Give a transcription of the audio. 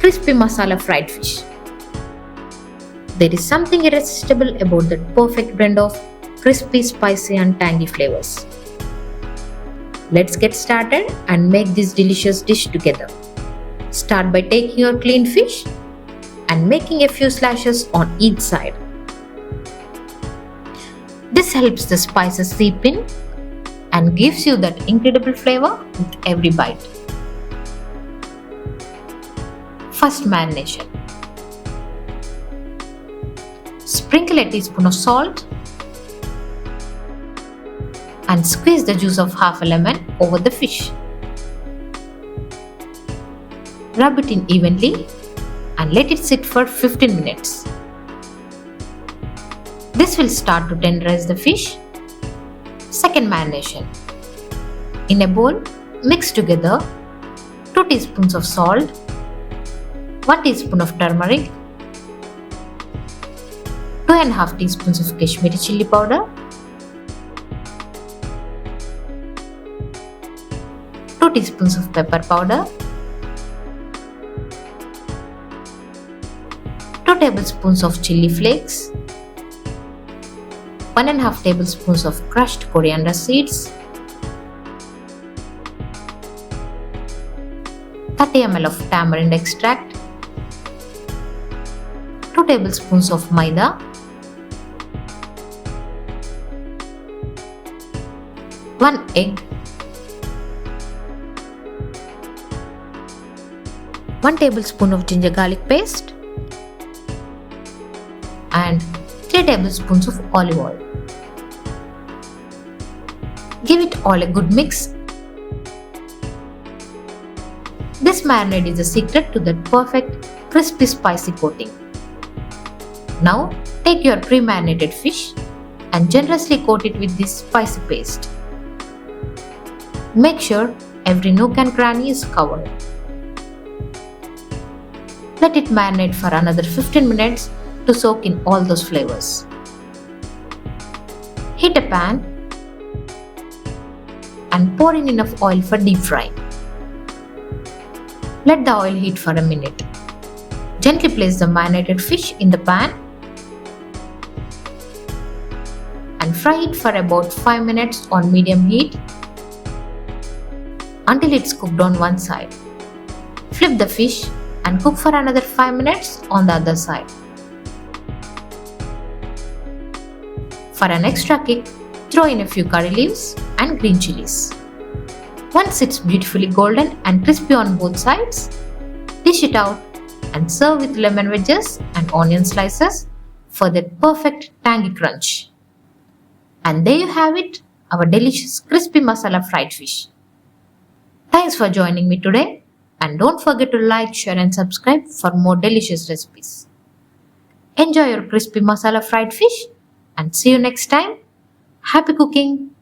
crispy masala fried fish. There is something irresistible about that perfect blend of crispy, spicy, and tangy flavors. Let's get started and make this delicious dish together. Start by taking your cleaned fish and making a few slashes on each side. This helps the spices seep in and gives you that incredible flavor with every bite. First, marination. Sprinkle a teaspoon of salt and squeeze the juice of half a lemon over the fish. Rub it in evenly and let it sit for 15 minutes. This will start to tenderize the fish. Second, marination. In a bowl, mix together 2 teaspoons of salt, 1 teaspoon of turmeric, 2.5 teaspoons of Kashmiri chili powder, 2 teaspoons of pepper powder, 2 tablespoons of chili flakes, 1.5 tablespoons of crushed coriander seeds, 30 ml of tamarind extract, 2 tablespoons of maida, 1 egg, 1 tablespoon of ginger garlic paste, and 3 tablespoons of olive oil. Give it all a good mix. This marinade is the secret to that perfect crispy spicy coating. Now take your pre-marinated fish and generously coat it with this spicy paste. Make sure every nook and cranny is covered. Let it marinate for another 15 minutes to soak in all those flavors. Heat a pan and pour in enough oil for deep frying. Let the oil heat for a minute. Gently place the marinated fish in the pan and fry it for about 5 minutes on medium heat until it's cooked on one side. Flip the fish and cook for another 5 minutes on the other side. For an extra kick, throw in a few curry leaves and green chilies. Once it's beautifully golden and crispy on both sides, dish it out and serve with lemon wedges and onion slices for that perfect tangy crunch. And there you have it, our delicious crispy masala fried fish. Thanks for joining me today, and don't forget to like, share and subscribe for more delicious recipes. Enjoy your crispy masala fried fish and see you next time. Happy cooking!